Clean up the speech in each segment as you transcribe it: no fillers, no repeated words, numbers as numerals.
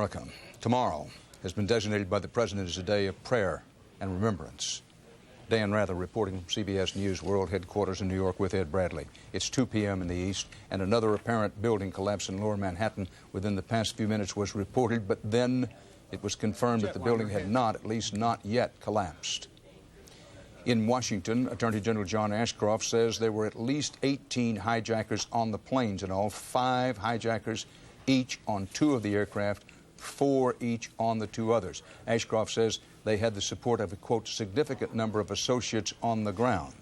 America. Tomorrow has been designated by the President as a day of prayer and remembrance. Dan Rather reporting from CBS News World Headquarters in New York with Ed Bradley. It's 2 p.m. in the east, and another apparent building collapse in lower Manhattan within the past few minutes was reported, but then it was confirmed that the building had not, at least not yet, collapsed. In Washington, Attorney General John Ashcroft says there were at least 18 hijackers on the planes in all, 5 hijackers each on 2 of the aircraft, 4 each on the 2 others. Ashcroft says they had the support of a, quote, significant number of associates on the ground.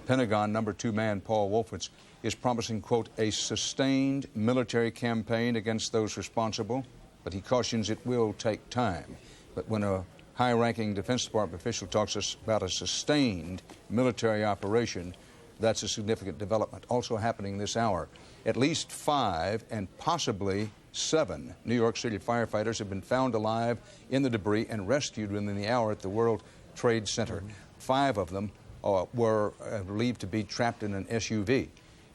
Pentagon number 2 man Paul Wolfowitz is promising, quote, a sustained military campaign against those responsible, but he cautions it will take time. But when a high-ranking Defense Department official talks us about a sustained military operation, that's a significant development. Also happening this hour, at least 5 and possibly 7 New York City firefighters have been found alive in the debris and rescued within the hour at the World Trade Center. 5 of them were believed to be trapped in an SUV.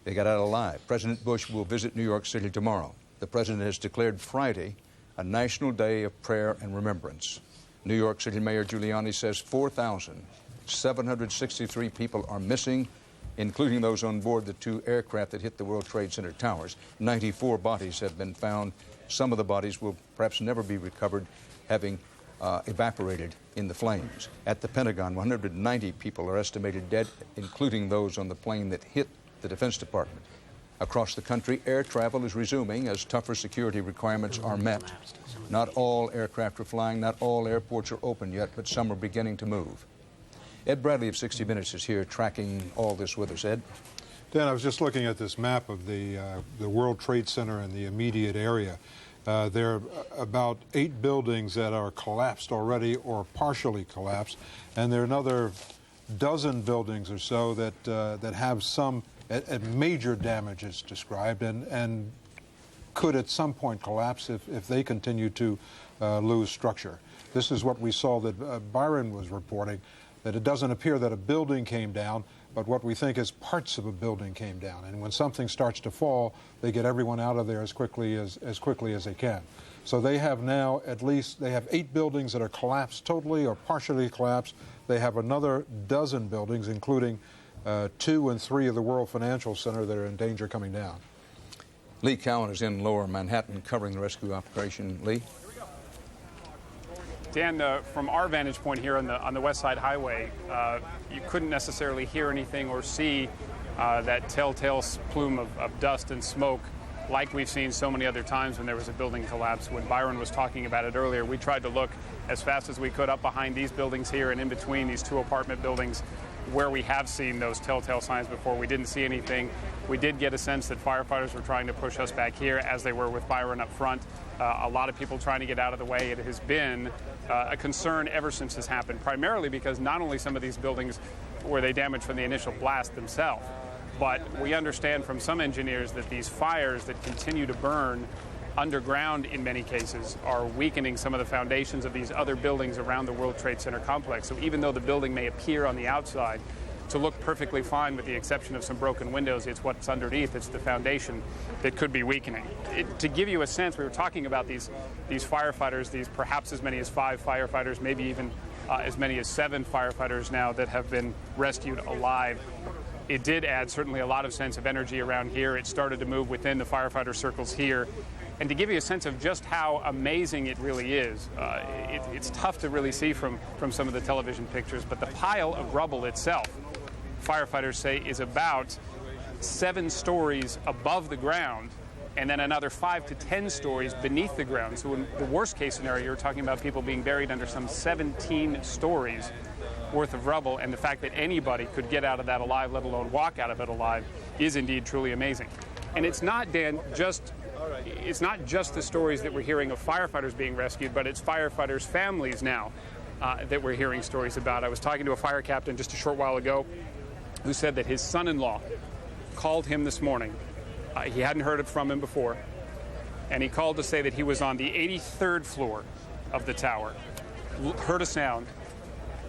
They got out alive. President Bush will visit New York City tomorrow. The president has declared Friday a national day of prayer and remembrance. New York City Mayor Giuliani says 4,763 people are missing, including those on board the 2 aircraft that hit the World Trade Center towers. 94 bodies have been found. Some of the bodies will perhaps never be recovered, having evaporated in the flames. At the Pentagon, 190 people are estimated dead, including those on the plane that hit the Defense Department. Across the country, air travel is resuming as tougher security requirements are met. Not all aircraft are flying, not all airports are open yet, but some are beginning to move. Ed Bradley of 60 Minutes is here tracking all this with us. Ed? Dan, I was just looking at this map of the World Trade Center and the immediate area. There are about 8 buildings that are collapsed already or partially collapsed, and there are another dozen buildings or so that have some major damages described and could at some point collapse if they continue to lose structure. This is what we saw that Byron was reporting, that it doesn't appear that a building came down, but what we think is parts of a building came down. And when something starts to fall, they get everyone out of there as quickly as they can. So they have now they have 8 buildings that are collapsed totally or partially collapsed. They have another dozen buildings, including 2 and 3 of the World Financial Center, that are in danger coming down. Lee Cowan is in lower Manhattan covering the rescue operation. Lee? Dan, from our vantage point here on the West Side Highway, you couldn't necessarily hear anything or see that telltale plume of dust and smoke like we've seen so many other times when there was a building collapse. When Byron was talking about it earlier, we tried to look as fast as we could up behind these buildings here and in between these 2 apartment buildings where we have seen those telltale signs before. We didn't see anything. We did get a sense that firefighters were trying to push us back here, as they were with Byron up front. A lot of people trying to get out of the way. It has been a concern ever since this happened, primarily because not only some of these buildings were they damaged from the initial blast themselves, but we understand from some engineers that these fires that continue to burn underground in many cases are weakening some of the foundations of these other buildings around the World Trade Center complex. So even though the building may appear on the outside to look perfectly fine with the exception of some broken windows, it's what's underneath, it's the foundation that could be weakening. To give you a sense, we were talking about these firefighters, these perhaps as many as 5 firefighters, maybe even as many as 7 firefighters now that have been rescued alive. It did add certainly a lot of sense of energy around here. It started to move within the firefighter circles here. And to give you a sense of just how amazing it really is, it's tough to really see from some of the television pictures, but the pile of rubble itself, firefighters say, is about 7 stories above the ground and then another 5 to 10 stories beneath the ground. So in the worst case scenario, you're talking about people being buried under some 17 stories worth of rubble, and the fact that anybody could get out of that alive, let alone walk out of it alive, is indeed truly amazing. And it's not, Dan, it's not just the stories that we're hearing of firefighters being rescued, but it's firefighters' families now that we're hearing stories about. I was talking to a fire captain just a short while ago who said that his son-in-law called him this morning. He hadn't heard from him before, and he called to say that he was on the 83rd floor of the tower, heard a sound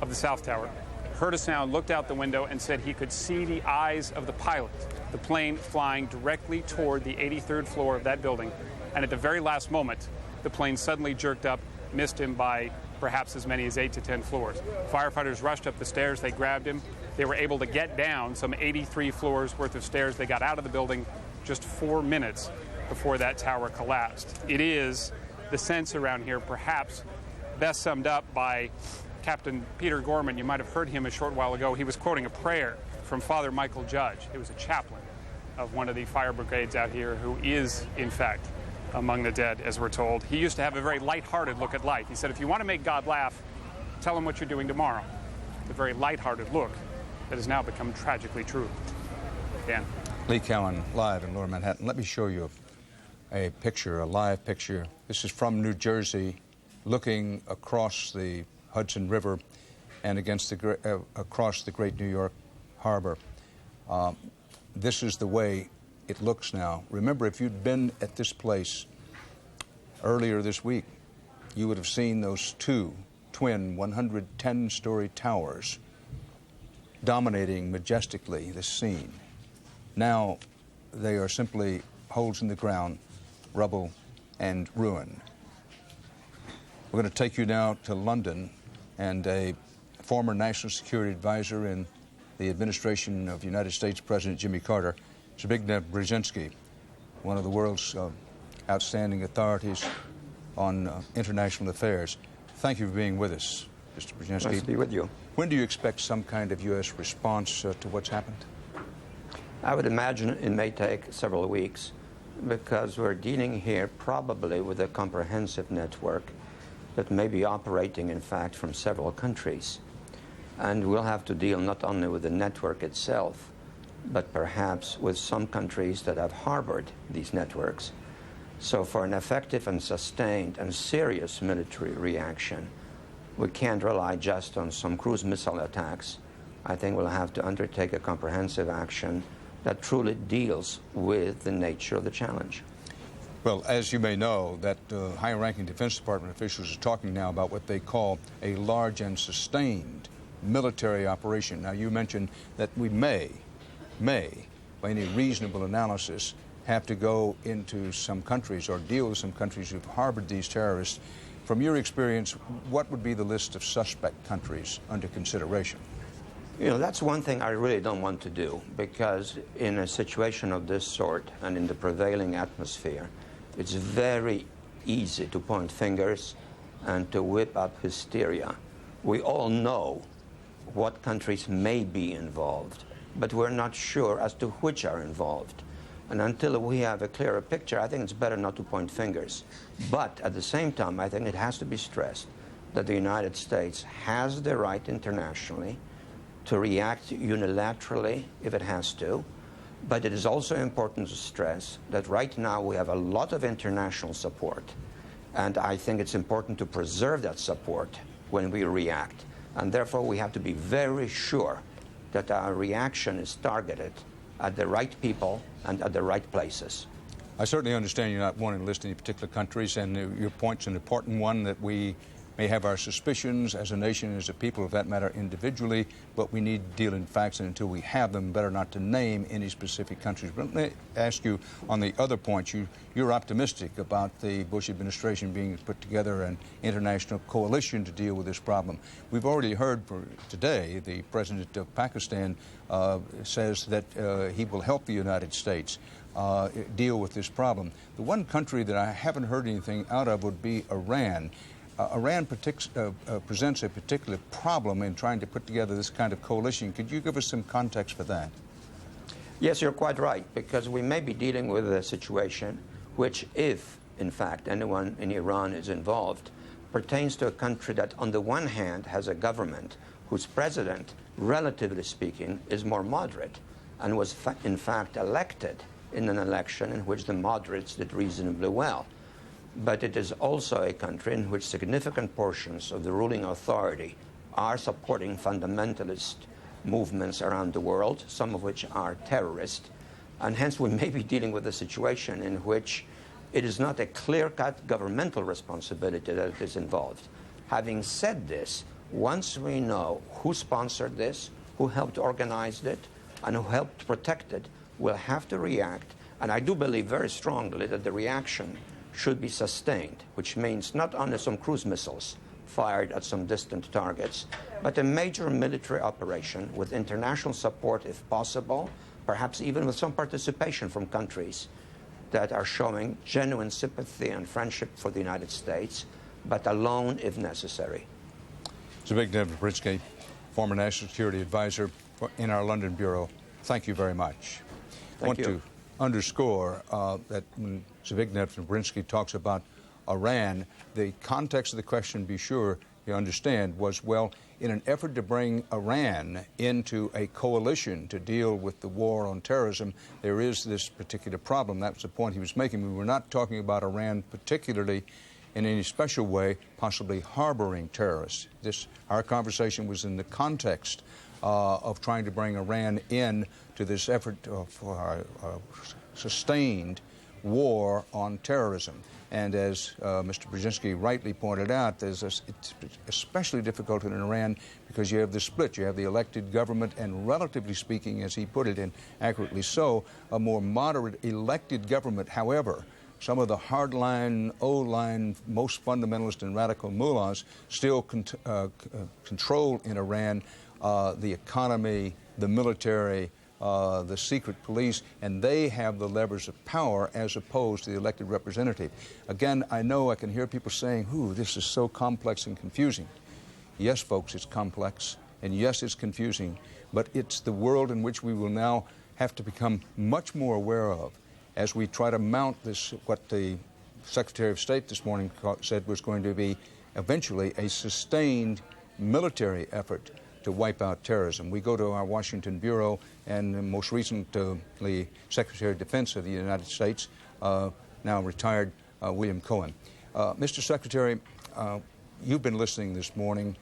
of the South Tower, heard a sound, looked out the window, and said he could see the eyes of the pilot, the plane flying directly toward the 83rd floor of that building. And at the very last moment, the plane suddenly jerked up, missed him by perhaps as many as 8 to 10 floors. Firefighters rushed up the stairs. They grabbed him. They were able to get down some 83 floors worth of stairs. They got out of the building just 4 minutes before that tower collapsed. It is the sense around here perhaps best summed up by Captain Peter Gorman. You might have heard him a short while ago. He was quoting a prayer from Father Michael Judge. It was a chaplain of one of the fire brigades out here who is, in fact, among the dead, as we're told. He used to have a very lighthearted look at life. He said, if you want to make God laugh, tell him what you're doing tomorrow. A very lighthearted look that has now become tragically true. Dan. Lee Cowan, live in Lower Manhattan. Let me show you a picture, a live picture. This is from New Jersey, looking across the Hudson River and across the great New York harbor. This is the way it looks now. Remember, if you'd been at this place earlier this week, you would have seen those two twin 110-story towers dominating majestically the scene. Now they are simply holes in the ground, rubble and ruin. We're going to take you now to London, and a former national security advisor in the administration of United States President Jimmy Carter, Zbigniew Brzezinski, one of the world's outstanding authorities on international affairs. Thank you for being with us, Mr. Brzezinski. Nice to be with you. When do you expect some kind of U.S. response to what's happened? I would imagine it may take several weeks, because we're dealing here probably with a comprehensive network that may be operating, in fact, from several countries. And we'll have to deal not only with the network itself, but perhaps with some countries that have harbored these networks. So for an effective and sustained and serious military reaction, we can't rely just on some cruise missile attacks. I think we'll have to undertake a comprehensive action that truly deals with the nature of the challenge. Well, as you may know, that high-ranking Defense Department officials are talking now about what they call a large and sustained military operation. Now, you mentioned that we may, by any reasonable analysis, have to go into some countries or deal with some countries who've harbored these terrorists. From your experience, what would be the list of suspect countries under consideration? You know, that's one thing I really don't want to do, because in a situation of this sort and in the prevailing atmosphere, it's very easy to point fingers and to whip up hysteria. We all know what countries may be involved, but we're not sure as to which are involved. And until we have a clearer picture, I think it's better not to point fingers. But at the same time, I think it has to be stressed that the United States has the right internationally to react unilaterally if it has to. But it is also important to stress that right now we have a lot of international support. And I think it's important to preserve that support when we react. And therefore, we have to be very sure that our reaction is targeted at the right people and at the right places. I certainly understand you're not wanting to list any particular countries, and your point's an important one, that we may have our suspicions as a nation, as a people, of that matter, individually, but we need to deal in facts, and until we have them, better not to name any specific countries. But let me ask you on the other point, you're optimistic about the Bush administration being put together an international coalition to deal with this problem. We've already heard today the president of Pakistan says that he will help the United States deal with this problem. The one country that I haven't heard anything out of would be Iran. Iran presents a particular problem in trying to put together this kind of coalition. Could you give us some context for that? Yes, you're quite right, because we may be dealing with a situation which, if, in fact, anyone in Iran is involved, pertains to a country that, on the one hand, has a government whose president, relatively speaking, is more moderate and was, in fact, elected in an election in which the moderates did reasonably well. But it is also a country in which significant portions of the ruling authority are supporting fundamentalist movements around the world, some of which are terrorist. And hence we may be dealing with a situation in which it is not a clear-cut governmental responsibility that is involved. Having said this, once we know who sponsored this, who helped organize it, and who helped protect it, we'll have to react. And I do believe very strongly that the reaction should be sustained, which means not only some cruise missiles fired at some distant targets, but a major military operation with international support if possible, perhaps even with some participation from countries that are showing genuine sympathy and friendship for the United States, but alone if necessary. Zbigniew Brzezinski, former National Security Advisor in our London Bureau, thank you very much. I want to underscore that when Zbigniew Brzezinski talks about Iran, the context of the question, be sure you understand, was, well, in an effort to bring Iran into a coalition to deal with the war on terrorism, there is this particular problem. That was the point he was making. We were not talking about Iran particularly in any special way, possibly harboring terrorists. Our conversation was in the context of trying to bring Iran in to this effort for a sustained war on terrorism. And as Mr. Brzezinski rightly pointed out, it's especially difficult in Iran because you have the split. You have the elected government and, relatively speaking, as he put it, and accurately so, a more moderate elected government. However, some of the hardline, old-line, most fundamentalist and radical mullahs still control in Iran the economy, the military, the secret police, and they have the levers of power as opposed to the elected representative. Again, I know I can hear people saying, ooh, this is so complex and confusing. Yes, folks, it's complex, and yes, it's confusing, but it's the world in which we will now have to become much more aware of as we try to mount this, what the Secretary of State this morning said was going to be eventually a sustained military effort to wipe out terrorism. We go to our Washington Bureau, and most recently Secretary of Defense of the United States, now retired William Cohen. Mr. Secretary, you've been listening this morning.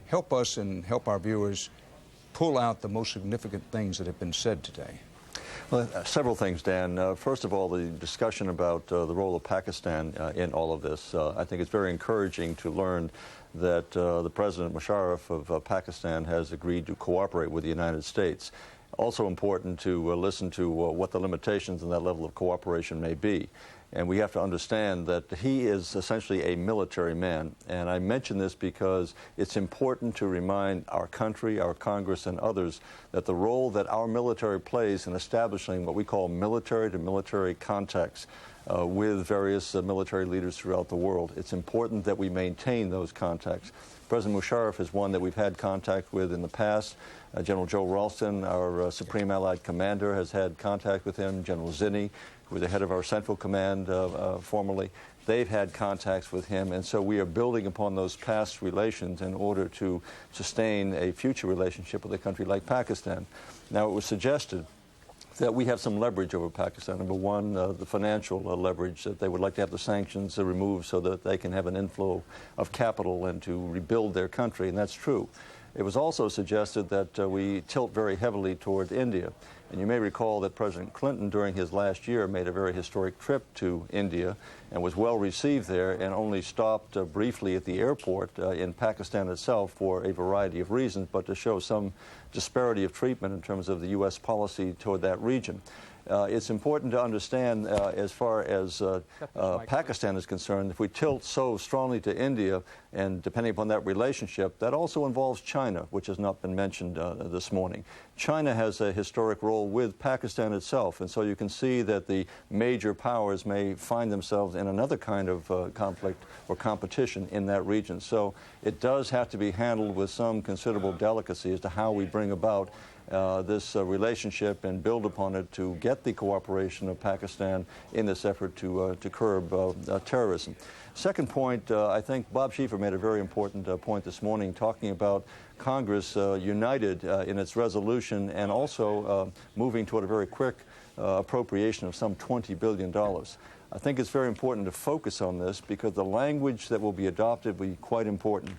Help us and help our viewers pull out the most significant things that have been said today. Well, several things, Dan. First of all, the discussion about the role of Pakistan in all of this. I think it's very encouraging to learn that the President Musharraf of Pakistan has agreed to cooperate with the United States. Also important to listen to what the limitations in that level of cooperation may be. And we have to understand that he is essentially a military man. And I mention this because it's important to remind our country, our Congress, and others that the role that our military plays in establishing what we call military-to-military contacts with various military leaders throughout the world. It's important that we maintain those contacts. President Musharraf is one that we've had contact with in the past. General Joe Ralston, our Supreme Allied Commander, has had contact with him. General Zinni, who was the head of our Central Command formerly, they've had contacts with him. And so we are building upon those past relations in order to sustain a future relationship with a country like Pakistan. Now, it was suggested that we have some leverage over Pakistan. Number one, the financial leverage, that they would like to have the sanctions removed so that they can have an inflow of capital and to rebuild their country, and that's true. It was also suggested that we tilt very heavily toward India. And you may recall that President Clinton, during his last year, made a very historic trip to India and was well received there and only stopped briefly at the airport in Pakistan itself for a variety of reasons, but to show some disparity of treatment in terms of the U.S. policy toward that region. It's important to understand, as far as Pakistan is concerned, if we tilt so strongly to India, and depending upon that relationship, that also involves China, which has not been mentioned this morning. China has a historic role with Pakistan itself, and so you can see that the major powers may find themselves in another kind of conflict or competition in that region. So it does have to be handled with some considerable delicacy as to how we bring about this relationship and build upon it to get the cooperation of Pakistan in this effort to curb terrorism. Second point, I think Bob Schieffer made a very important point this morning, talking about Congress united in its resolution and also moving toward a very quick appropriation of some $20 billion. I think it's very important to focus on this because the language that will be adopted will be quite important.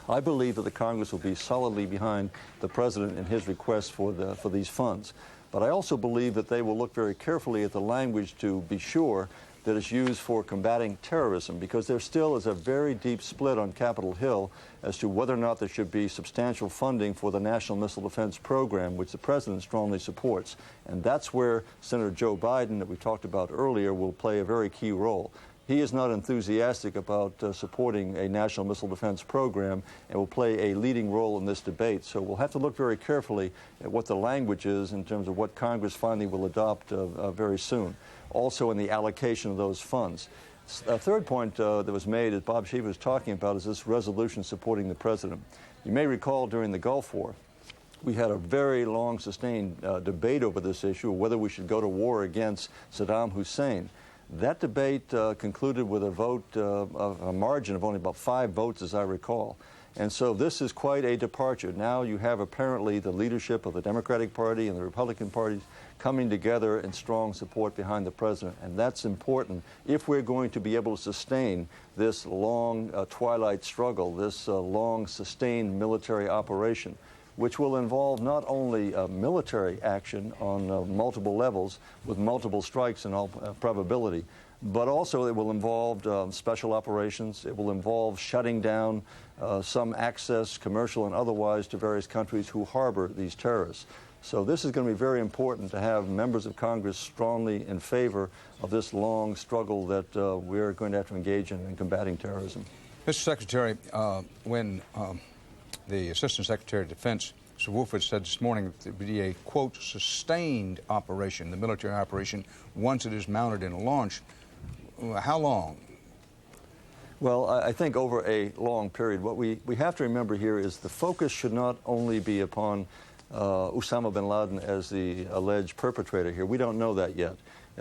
I believe that the Congress will be solidly behind the President in his request for these funds. But I also believe that they will look very carefully at the language to be sure that it's used for combating terrorism, because there still is a very deep split on Capitol Hill as to whether or not there should be substantial funding for the National Missile Defense Program, which the President strongly supports. And that's where Senator Joe Biden, that we talked about earlier, will play a very key role. he is not enthusiastic about supporting a national missile defense program and will play a leading role in this debate. So we'll have to look very carefully at what the language is in terms of what Congress finally will adopt very soon. Also in the allocation of those funds. A third point that was made, as Bob Shiva was talking about, is this resolution supporting the president. You may recall during the Gulf War, we had a very long, sustained debate over this issue of whether we should go to war against Saddam Hussein. That debate concluded with a vote, a margin of only about 5 votes, as I recall. And so this is quite a departure. Now you have apparently the leadership of the Democratic Party and the Republican parties coming together in strong support behind the president. And that's important if we're going to be able to sustain this long twilight struggle, this long sustained military operation, which will involve not only military action on multiple levels with multiple strikes in all probability, but also it will involve special operations. It will involve shutting down some access, commercial and otherwise, to various countries who harbor these terrorists. So this is going to be very important to have members of Congress strongly in favor of this long struggle that we're going to have to engage in combating terrorism. Mr. Secretary, when the Assistant Secretary of Defense, Mr. Wolford, said this morning that it would be a, quote, sustained operation, the military operation, once it is mounted in a launch. How long? Well, I think over a long period. What we have to remember here is the focus should not only be upon Osama bin Laden as the alleged perpetrator here. We don't know that yet.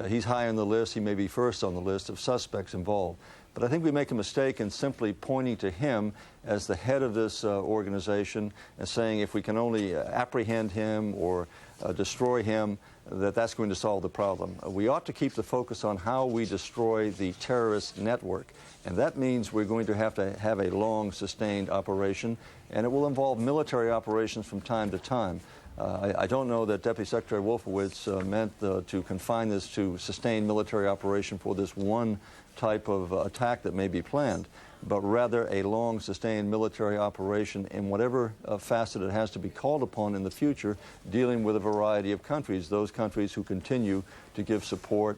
He's high on the list. He may be first on the list of suspects involved. But I think we make a mistake in simply pointing to him as the head of this organization and saying if we can only apprehend him or destroy him, that's going to solve the problem. We ought to keep the focus on how we destroy the terrorist network. And that means we're going to have a long, sustained operation, and it will involve military operations from time to time. I don't know that Deputy Secretary Wolfowitz meant to confine this to sustained military operation for this one type of attack that may be planned, but rather a long, sustained military operation in whatever facet it has to be called upon in the future, dealing with a variety of countries, those countries who continue to give support,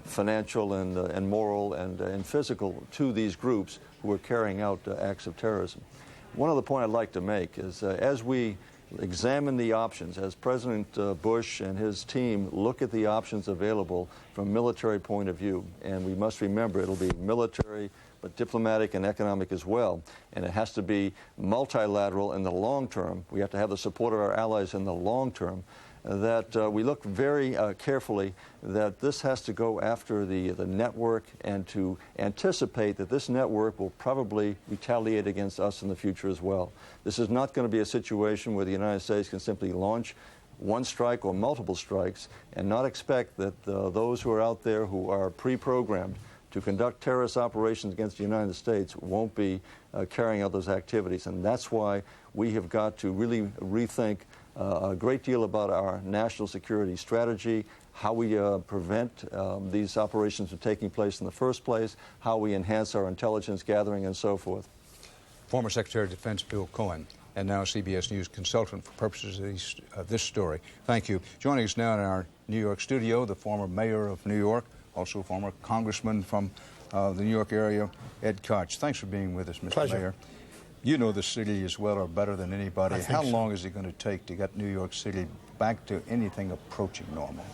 financial and moral and physical, to these groups who are carrying out acts of terrorism. One other point I'd like to make is as we examine the options, as President Bush and his team look at the options available from a military point of view, and we must remember it'll be military but diplomatic and economic as well, and it has to be multilateral in the long term. We have to have the support of our allies in the long term, that we look very carefully that this has to go after the network and to anticipate that this network will probably retaliate against us in the future as well. This is not going to be a situation where the United States can simply launch one strike or multiple strikes and not expect that those who are out there who are pre-programmed to conduct terrorist operations against the United States won't be carrying out those activities. And that's why we have got to really rethink a great deal about our national security strategy, how we prevent these operations from taking place in the first place, how we enhance our intelligence gathering, and so forth. Former Secretary of Defense Bill Cohen, and now CBS News consultant for purposes of this story. Thank you. Joining us now in our New York studio, the former mayor of New York, also former congressman from the New York area, Ed Koch. Thanks for being with us, Mr. Pleasure. Mayor. You know the city as well or better than anybody. How long is it going to take to get New York City back to anything approaching normal?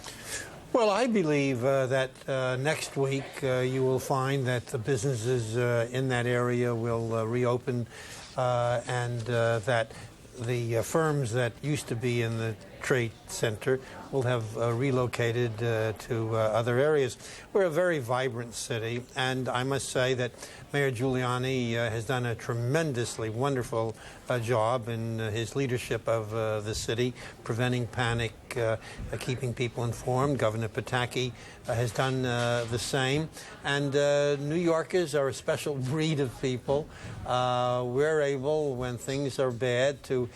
Well, I believe that next week you will find that the businesses in that area will reopen and that the firms that used to be in the Trade Center will have relocated to other areas. We're a very vibrant city, and I must say that Mayor Giuliani has done a tremendously wonderful job in his leadership of the city, preventing panic, keeping people informed. Governor Pataki has done the same. And New Yorkers are a special breed of people. We're able, when things are bad, to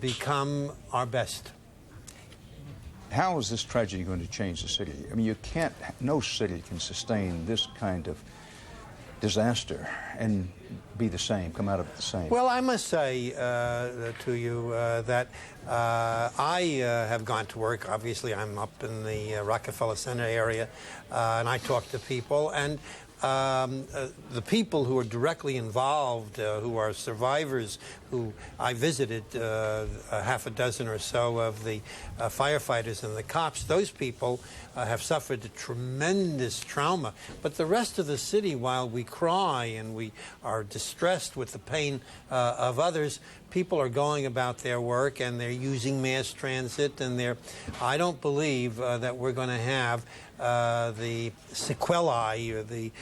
become our best. How is this tragedy going to change the city? I mean, no city can sustain this kind of disaster and be the same, come out of it the same. Well, I must say to you that I have gone to work. Obviously, I'm up in the Rockefeller Center area, and I talk to people. And the people who are directly involved, who are survivors, who I visited a half a dozen or so of the firefighters and the cops, those people have suffered a tremendous trauma. But the rest of the city, while we cry and we are distressed with the pain of others, people are going about their work and they're using mass transit, and I don't believe that we're going to have the sequelae or the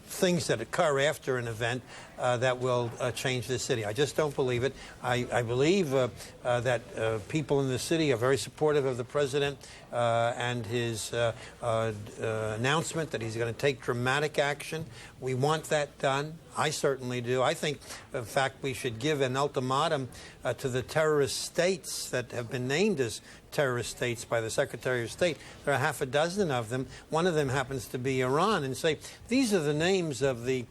things that occur after an event that will change the city. I just don't believe it. I believe that people in the city are very supportive of the president and his announcement that he's going to take dramatic action. We want that done. I certainly do. I think, in fact, we should give an ultimatum to the terrorist states that have been named as terrorist states by the Secretary of State. There are half a dozen of them. One of them happens to be Iran, and say, these are the names of the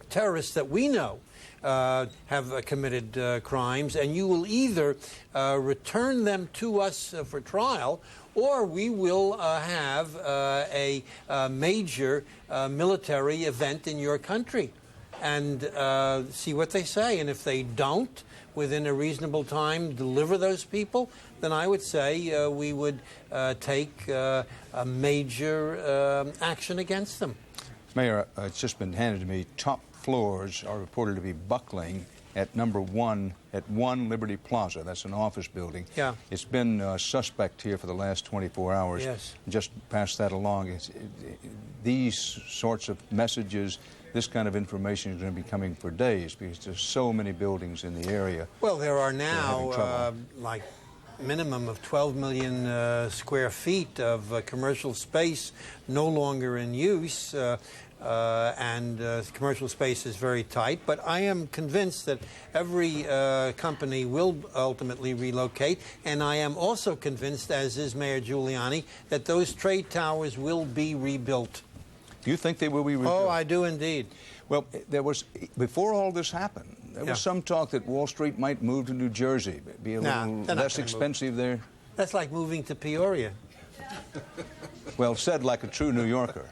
terrorists that we know have committed crimes, and you will either return them to us for trial, or we will have a major military event in your country, and see what they say. And if they don't, within a reasonable time, deliver those people, then I would say we would take a major action against them. Mayor, it's just been handed to me. Top floors are reported to be buckling at number 1 at 1 Liberty Plaza. That's an office building. Yeah. It's been suspect here for the last 24 hours. Yes. Just pass that along. These sorts of messages, this kind of information is going to be coming for days because there's so many buildings in the area. Well, there are now like minimum of 12 million square feet of commercial space no longer in use. And commercial space is very tight, but I am convinced that every company will ultimately relocate, and I am also convinced, as is Mayor Giuliani, that those trade towers will be rebuilt. Do you think they will be rebuilt? Oh, I do indeed. Well, there was, before all this happened, there was some talk that Wall Street might move to New Jersey, be a little less expensive there. That's like moving to Peoria. Well, said like a true New Yorker.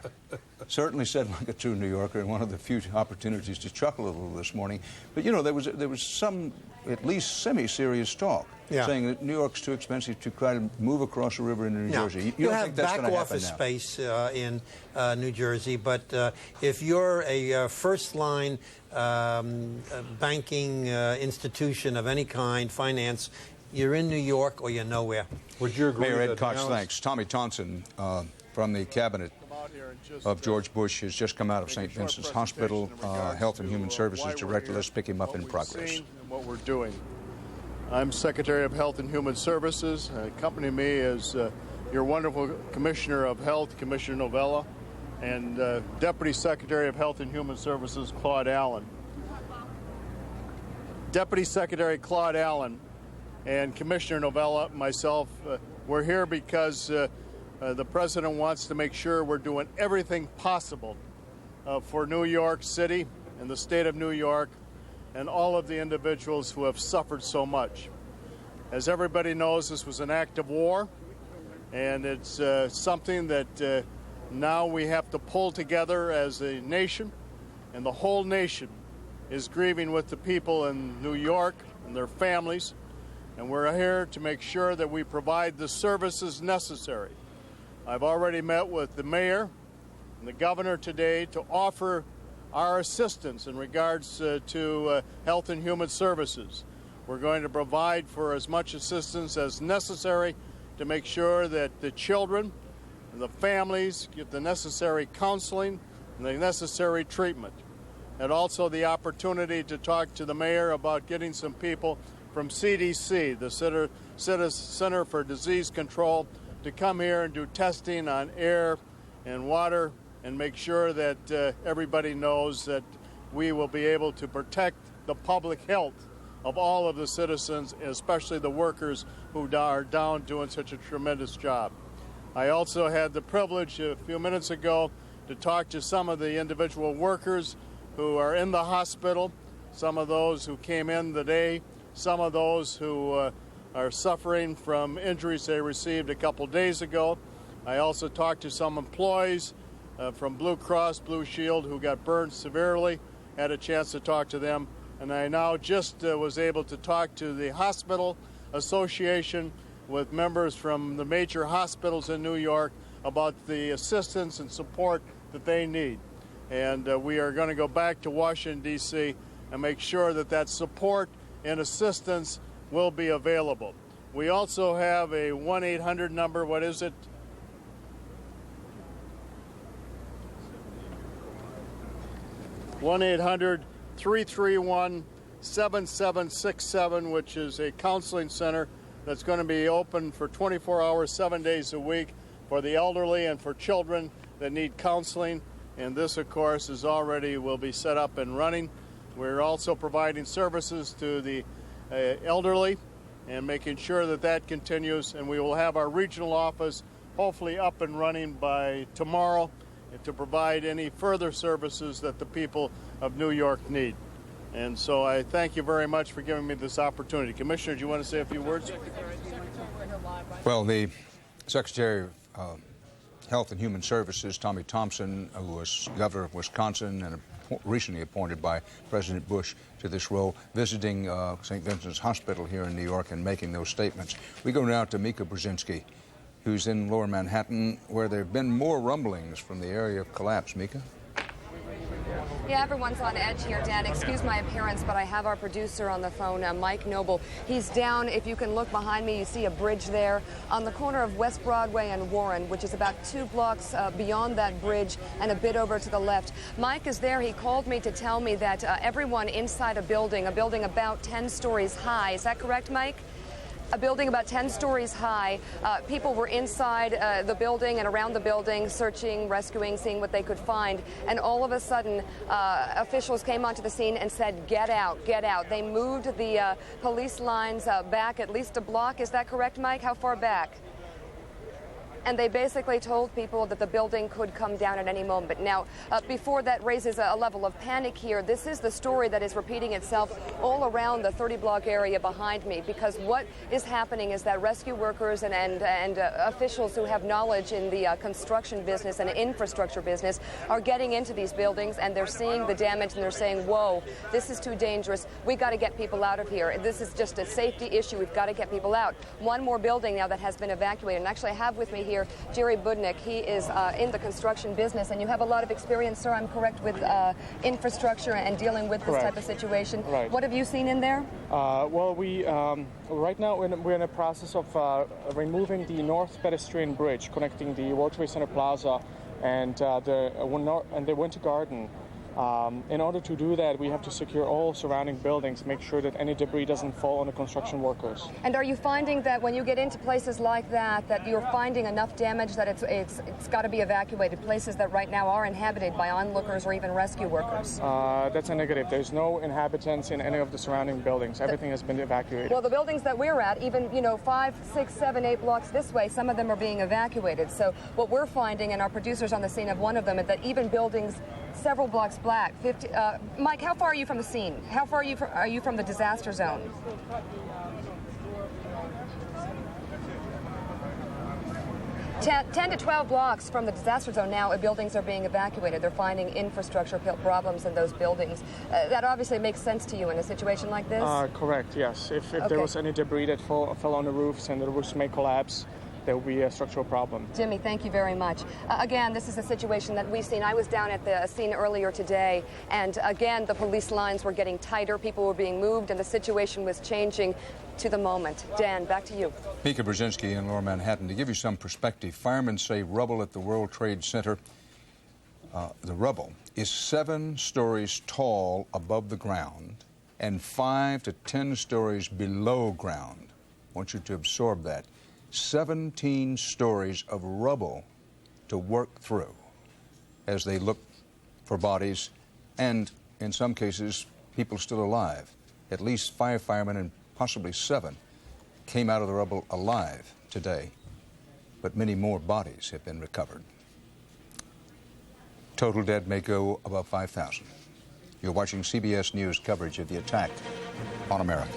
Certainly said like a true New Yorker, and one of the few opportunities to chuckle a little this morning. But, you know, there was some, at least semi-serious talk, saying that New York's too expensive to try to move across the river into New Jersey. You don't have think that's back going to happen office now? space in New Jersey, but if you're a first-line banking institution of any kind, finance, you're in New York or you're nowhere. Would you agree? Mayor Ed Koch, thanks. Tommy Thompson from the cabinet of George Bush has just come out of St. Vincent's Hospital. Health and Human Services Director. Let's pick him up in progress. What we're doing. I'm Secretary of Health and Human Services. Accompanying me is your wonderful Commissioner of Health, Commissioner Novella, and Deputy Secretary of Health and Human Services, Claude Allen. Deputy Secretary Claude Allen and Commissioner Novella, myself, we're here because the President wants to make sure we're doing everything possible for New York City and the state of New York and all of the individuals who have suffered so much. As everybody knows, this was an act of war, and it's something that now we have to pull together as a nation, and the whole nation is grieving with the people in New York and their families, and we're here to make sure that we provide the services necessary. I've already met with the mayor and the governor today to offer our assistance in regards to health and human services. We're going to provide for as much assistance as necessary to make sure that the children and the families get the necessary counseling and the necessary treatment. And also the opportunity to talk to the mayor about getting some people from CDC, the Center for Disease Control, to come here and do testing on air and water and make sure that everybody knows that we will be able to protect the public health of all of the citizens, especially the workers who are down doing such a tremendous job. I also had the privilege a few minutes ago to talk to some of the individual workers who are in the hospital, some of those who came in today, some of those who are suffering from injuries they received a couple days ago. I also talked to some employees from Blue Cross Blue Shield who got burned severely. Had a chance to talk to them, and I now just was able to talk to the Hospital Association with members from the major hospitals in New York about the assistance and support that they need. And we are going to go back to Washington, D.C. and make sure that that support and assistance will be available. We also have a 1-800 number. What is it? (1-800-331-7767), which is a counseling center that's going to be open for 24 hours, 7 days a week for the elderly and for children that need counseling. And this, of course, will be set up and running. We're also providing services to the elderly and making sure that that continues. And we will have our regional office hopefully up and running by tomorrow to provide any further services that the people of New York need. And so I thank you very much for giving me this opportunity. Commissioner, do you want to say a few words? Well, the Secretary of Health and Human Services, Tommy Thompson, who was governor of Wisconsin and recently appointed by President Bush to this role, visiting St. Vincent's Hospital here in New York and making those statements. We go now to Mika Brzezinski, who's in Lower Manhattan, where there have been more rumblings from the area of collapse. Mika? Yeah, everyone's on edge here, Dan. Excuse my appearance, but I have our producer on the phone, Mike Noble. He's down. If you can look behind me, you see a bridge there on the corner of West Broadway and Warren, which is about 2 blocks beyond that bridge and a bit over to the left. Mike is there. He called me to tell me that everyone inside a building about 10 stories high. Is that correct, Mike? A building about 10 stories high. People were inside the building and around the building, searching, rescuing, seeing what they could find. And all of a sudden, officials came onto the scene and said, "Get out, get out." They moved the police lines back at least a block. Is that correct, Mike? How far back? And they basically told people that the building could come down at any moment. Now, before that raises a level of panic here, this is the story that is repeating itself all around the 30-block area behind me, because what is happening is that rescue workers and officials who have knowledge in the construction business and infrastructure business are getting into these buildings, and they're seeing the damage, and they're saying, whoa, this is too dangerous. We got to get people out of here. This is just a safety issue. We've got to get people out. One more building now that has been evacuated, and actually I have with me here Jerry Budnick. He is in the construction business, and you have a lot of experience, sir, I'm correct, with infrastructure and dealing with this type of situation. Right. What have you seen in there? Well, we right now we're in a process of removing the north pedestrian bridge connecting the World Trade Center Plaza and the Winter Garden. In order to do that, we have to secure all surrounding buildings, make sure that any debris doesn't fall on the construction workers. And are you finding that when you get into places like that, that you're finding enough damage that it's got to be evacuated, places that right now are inhabited by onlookers or even rescue workers? That's a negative. There's no inhabitants in any of the surrounding buildings. Everything has been evacuated. Well, the buildings that we're at, even 5, 6, 7, 8 blocks this way, some of them are being evacuated. So what we're finding, and our producers on the scene of one of them, is that even buildings several blocks back. Mike, how far are you from the scene? How far are you from the disaster zone? Ten to 12 blocks from the disaster zone now, buildings are being evacuated. They're finding infrastructure problems in those buildings. That obviously makes sense to you in a situation like this? Correct, yes. If there was any debris that fell on the roofs and the roofs may collapse, there will be a structural problem. Jimmy, thank you very much. Again, this is a situation that we've seen. I was down at the scene earlier today, and again, the police lines were getting tighter, people were being moved, and the situation was changing to the moment. Dan, back to you. Mika Brzezinski in Lower Manhattan. To give you some perspective, firemen say rubble at the World Trade Center, the rubble is 7 stories tall above the ground and 5 to 10 stories below ground. I want you to absorb that. 17 stories of rubble to work through as they look for bodies and, in some cases, people still alive. At least 5 firemen and possibly 7 came out of the rubble alive today, but many more bodies have been recovered. Total dead may go above 5,000. You're watching CBS News coverage of the attack on America.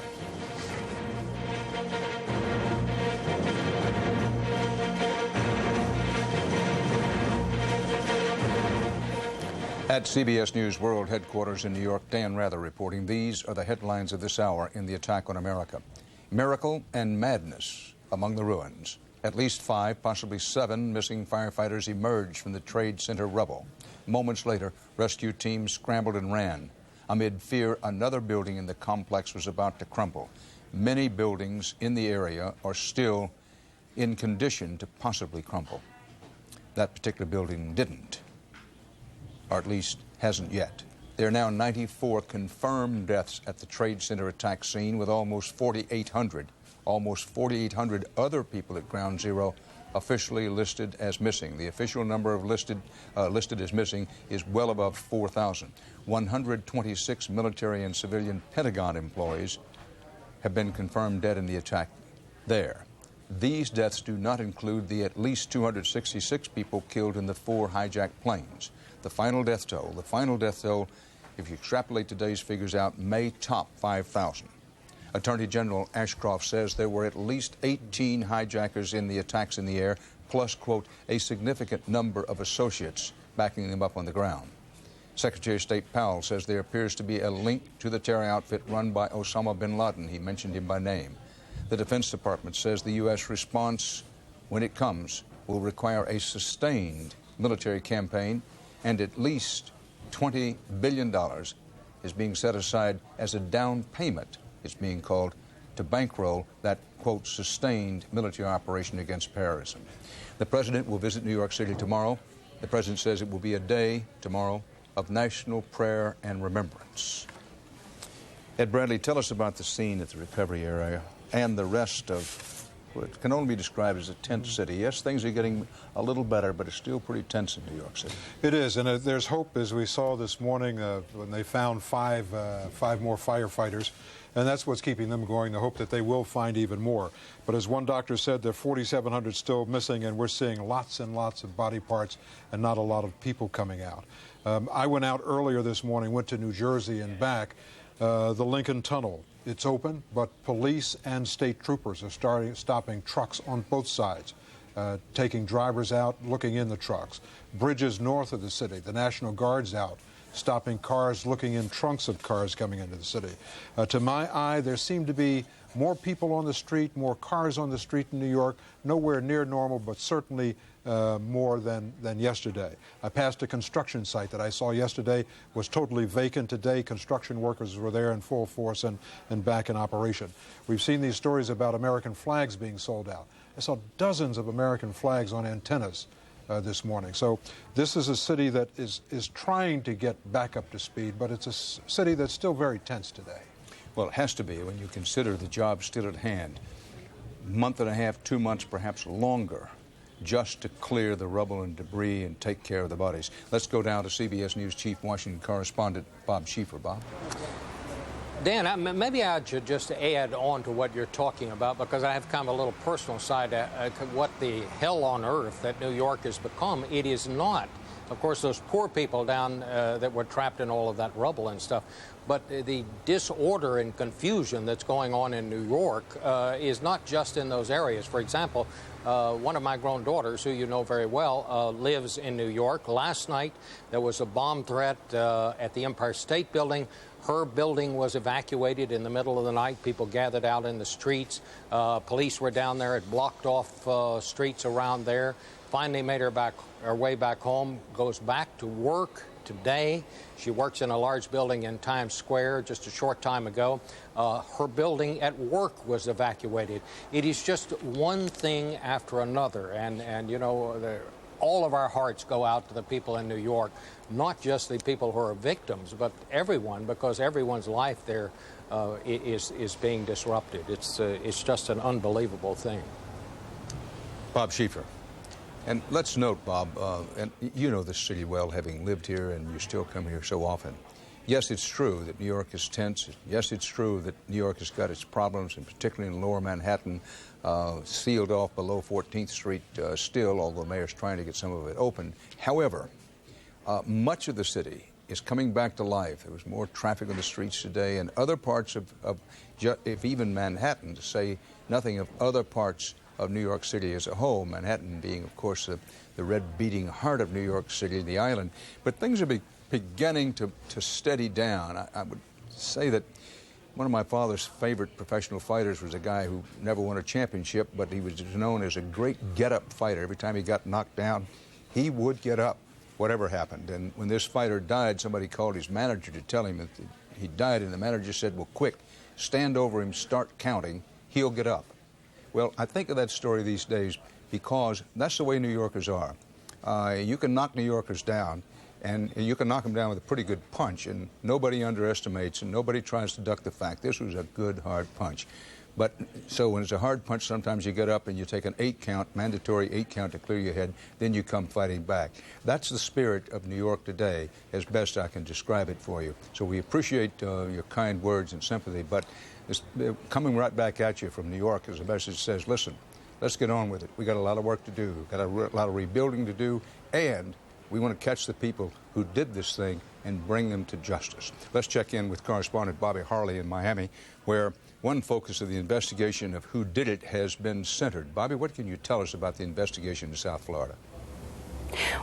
At CBS News World Headquarters in New York, Dan Rather reporting. These are the headlines of this hour in the attack on America. Miracle and madness among the ruins. At least 5, possibly 7 missing firefighters emerged from the Trade Center rubble. Moments later, rescue teams scrambled and ran. Amid fear, another building in the complex was about to crumble. Many buildings in the area are still in condition to possibly crumble. That particular building didn't, or at least hasn't yet. There are now 94 confirmed deaths at the Trade Center attack scene, with almost 4,800 other people at Ground Zero officially listed as missing. The official number of listed as missing is well above 4,000. 126 military and civilian Pentagon employees have been confirmed dead in the attack there. These deaths do not include the at least 266 people killed in the 4 hijacked planes. The final death toll, if you extrapolate today's figures out, may top 5,000. Attorney General Ashcroft says there were at least 18 hijackers in the attacks in the air, plus, quote, a significant number of associates backing them up on the ground. Secretary of State Powell says there appears to be a link to the terror outfit run by Osama bin Laden. He mentioned him by name. The Defense Department says the U.S. response, when it comes, will require a sustained military campaign, and at least $20 billion is being set aside as a down payment, it's being called, to bankroll that, quote, sustained military operation against terrorism. The President will visit New York City tomorrow. The President says it will be a day tomorrow of national prayer and remembrance. Ed Bradley, tell us about the scene at the recovery area and the rest of what can only be described as a tense city. Yes, things are getting a little better, but it's still pretty tense in New York City. It is, and there's hope, as we saw this morning when they found five more firefighters, and that's what's keeping them going, the hope that they will find even more. But as one doctor said, there are 4,700 still missing, and we're seeing lots and lots of body parts and not a lot of people coming out. I went out earlier this morning, went to New Jersey and back. The Lincoln Tunnel, it's open, but police and state troopers are stopping trucks on both sides, taking drivers out, looking in the trucks. Bridges north of the city, the National Guard's out, stopping cars, looking in trunks of cars coming into the city. To my eye, there seem to be more people on the street, more cars on the street in New York, nowhere near normal, but certainly more than yesterday. I passed a construction site that I saw yesterday, was totally vacant. Today, construction workers were there in full force and back in operation. We've seen these stories about American flags being sold out. I saw dozens of American flags on antennas this morning. So this is a city that is trying to get back up to speed, but it's a city that's still very tense today. Well, it has to be when you consider the job still at hand. Month and a half, 2 months, perhaps longer, just to clear the rubble and debris and take care of the bodies. Let's go down to CBS News Chief Washington Correspondent Bob Schieffer. Bob? Dan, maybe I should just add on to what you're talking about, because I have kind of a little personal side to what the hell on earth that New York has become. It is not. Of course, those poor people down that were trapped in all of that rubble and stuff. But the disorder and confusion that's going on in New York is not just in those areas. For example, one of my grown daughters, who you know very well, lives in New York. Last night, there was a bomb threat at the Empire State Building. Her building was evacuated in the middle of the night. People gathered out in the streets. Police were down there. It blocked off streets around there. Finally made her way back home, goes back to work today. She works in a large building in Times Square just a short time ago. Her building at work was evacuated. It is just one thing after another. And you know, all of our hearts go out to the people in New York, not just the people who are victims, but everyone, because everyone's life there is being disrupted. It's just an unbelievable thing. Bob Schieffer. And let's note, Bob, and you know this city well, having lived here, and you still come here so often. Yes, it's true that New York is tense. Yes, it's true that New York has got its problems, and particularly in lower Manhattan, sealed off below 14th Street still, although the mayor's trying to get some of it open. However, much of the city is coming back to life. There was more traffic on the streets today, and other parts of if even Manhattan, to say nothing of other parts of New York City as a whole, Manhattan being, of course, the red beating heart of New York City, the island. But things are beginning to steady down. I would say that one of my father's favorite professional fighters was a guy who never won a championship, but he was known as a great get-up fighter. Every time he got knocked down, he would get up, whatever happened. And when this fighter died, somebody called his manager to tell him that he died, and the manager said, well, quick, stand over him, start counting, he'll get up. Well, I think of that story these days because that's the way New Yorkers are. You can knock New Yorkers down, and you can knock them down with a pretty good punch, and nobody underestimates and nobody tries to duck the fact this was a good, hard punch. But so when it's a hard punch, sometimes you get up and you take an 8-count, mandatory 8-count to clear your head, then you come fighting back. That's the spirit of New York today, as best I can describe it for you. So we appreciate your kind words and sympathy, but it's coming right back at you from New York is a message that says, listen, let's get on with it. We got a lot of work to do. We've got a lot of rebuilding to do, and we want to catch the people who did this thing and bring them to justice. Let's check in with correspondent Bobby Harley in Miami, where one focus of the investigation of who did it has been centered. Bobby, what can you tell us about the investigation in South Florida?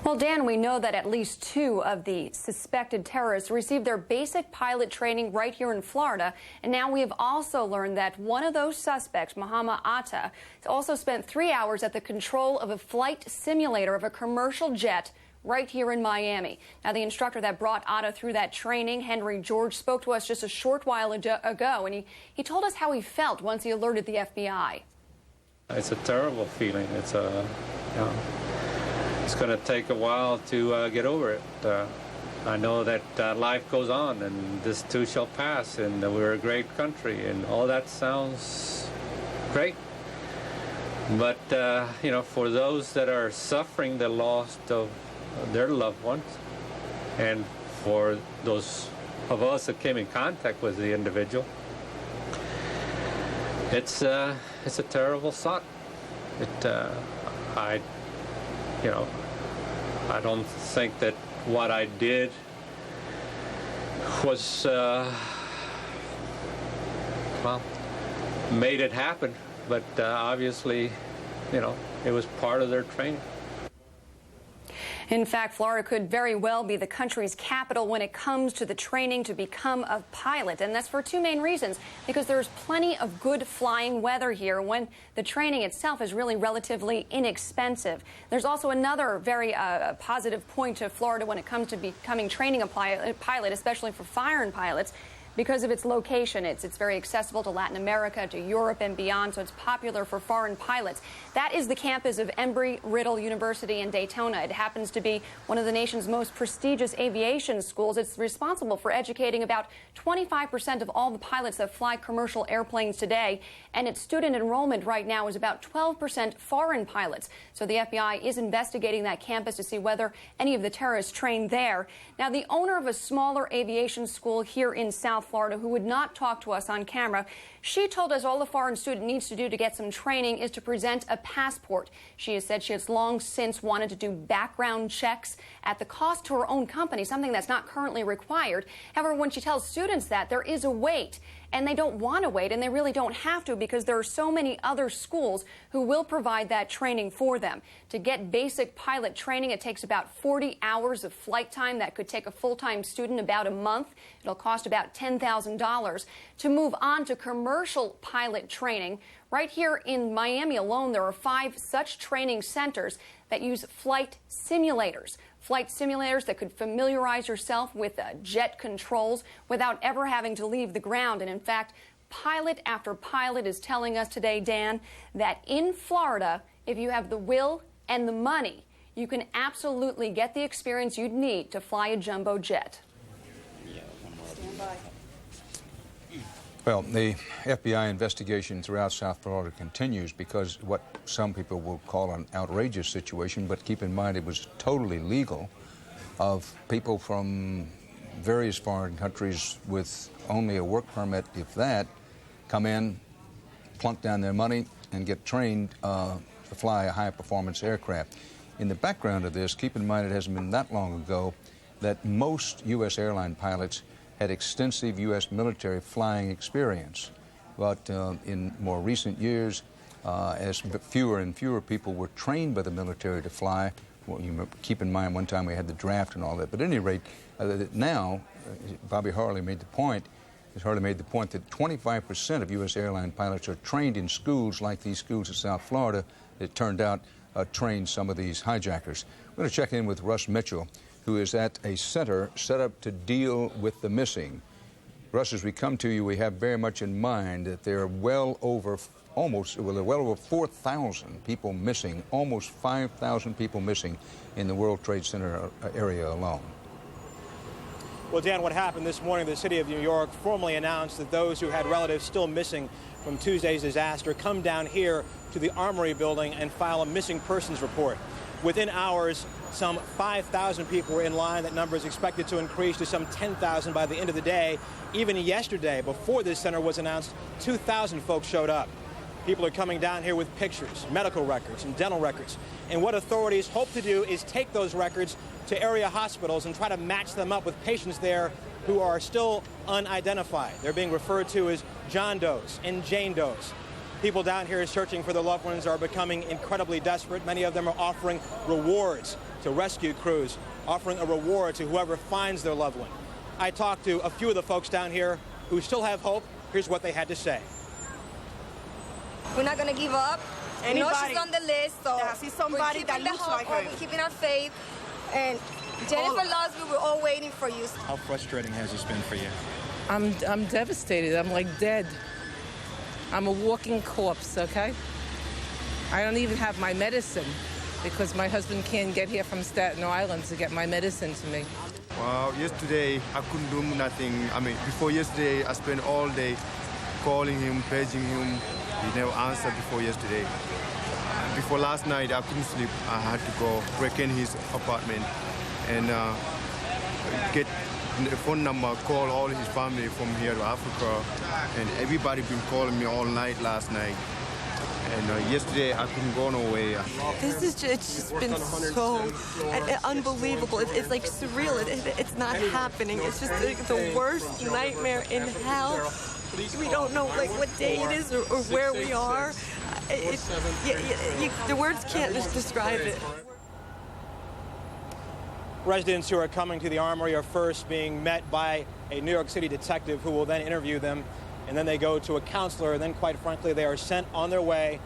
Well, Dan, we know that at least 2 of the suspected terrorists received their basic pilot training right here in Florida. And now we have also learned that one of those suspects, Muhammad Atta, also spent 3 hours at the control of a flight simulator of a commercial jet right here in Miami. Now, the instructor that brought Atta through that training, Henry George, spoke to us just a short while ago, and he told us how he felt once he alerted the FBI. It's a terrible feeling. It's going to take a while to get over it. I know that life goes on, and this too shall pass, and we're a great country, and all that sounds great. But, you know, for those that are suffering the loss of their loved ones, and for those of us that came in contact with the individual, it's a terrible thought. I don't think that what I did was, well, made it happen, but obviously, you know, it was part of their training. In fact, Florida could very well be the country's capital when it comes to the training to become a pilot. And that's for 2 main reasons. Because there's plenty of good flying weather here when the training itself is really relatively inexpensive. There's also another very positive point to Florida when it comes to becoming training a pilot, especially for foreign pilots. Because of its location, it's very accessible to Latin America, to Europe and beyond, so it's popular for foreign pilots. That is the campus of Embry-Riddle University in Daytona. It happens to be one of the nation's most prestigious aviation schools. It's responsible for educating about 25% of all the pilots that fly commercial airplanes today, and its student enrollment right now is about 12% foreign pilots. So the FBI is investigating that campus to see whether any of the terrorists trained there. Now, the owner of a smaller aviation school here in South Florida, who would not talk to us on camera, she told us all the foreign student needs to do to get some training is to present a passport. She has said she has long since wanted to do background checks at the cost to her own company, something that's not currently required. However, when she tells students that, there is a wait. And they don't want to wait, and they really don't have to because there are so many other schools who will provide that training for them. To get basic pilot training, it takes about 40 hours of flight time. That could take a full-time student about a month. It'll cost about $10,000. To move on to commercial pilot training, right here in Miami alone, there are 5 such training centers that use flight simulators. Flight simulators that could familiarize yourself with jet controls without ever having to leave the ground. And in fact, pilot after pilot is telling us today, Dan, that in Florida, if you have the will and the money, you can absolutely get the experience you'd need to fly a jumbo jet. Stand by. Well, the FBI investigation throughout South Florida continues because what some people will call an outrageous situation, but keep in mind it was totally legal, of people from various foreign countries with only a work permit, if that, come in, plunk down their money, and get trained to fly a high-performance aircraft. In the background of this, keep in mind it hasn't been that long ago that most U.S. airline pilots had extensive U.S. military flying experience. But in more recent years, as fewer and fewer people were trained by the military to fly, well, you keep in mind one time we had the draft and all that, but at any rate, Now, Bobby Harley made the point, Ms. Harley made the point that 25% of U.S. airline pilots are trained in schools like these schools in South Florida that turned out trained some of these hijackers. We're going to check in with Russ Mitchell, who is at a center set up to deal with the missing. Russ, as we come to you, we have very much in mind that there are well over 4,000 people missing, almost 5,000 people missing in the World Trade Center area alone. Well, Dan, what happened this morning, the city of New York formally announced that those who had relatives still missing from Tuesday's disaster come down here to the Armory building and file a missing persons report. Within hours, some 5,000 people were in line. That number is expected to increase to some 10,000 by the end of the day. Even yesterday, before this center was announced, 2,000 folks showed up. People are coming down here with pictures, medical records, and dental records. And what authorities hope to do is take those records to area hospitals and try to match them up with patients there who are still unidentified. They're being referred to as John Does and Jane Does. People down here searching for their loved ones are becoming incredibly desperate. Many of them are offering rewards to rescue crews, offering a reward to whoever finds their loved one. I talked to a few of the folks down here who still have hope. Here's what they had to say. We're not going to give up. Anybody. You know she's on the list, so I see somebody that looks like her. We're keeping our faith. And Jennifer loves you. We're all waiting for you. How frustrating has this been for you? I'm devastated. I'm like dead. I'm a walking corpse, okay? I don't even have my medicine because my husband can't get here from Staten Island to get my medicine to me. Well, yesterday I couldn't do nothing. I mean, before yesterday I spent all day calling him, paging him. He never answered before yesterday. Before last night I couldn't sleep. I had to go break in his apartment and get the phone number, call all his family from here to Africa, and everybody been calling me all night last night. And yesterday I couldn't go nowhere. This is it's just been so unbelievable. It's like surreal. It's not happening. It's just the worst nightmare in hell. We don't know like what day it is or where we are. The words can't just describe it. Residents who are coming to the Armory are first being met by a New York City detective who will then interview them, and then they go to a counselor, and then, quite frankly, they are sent on their way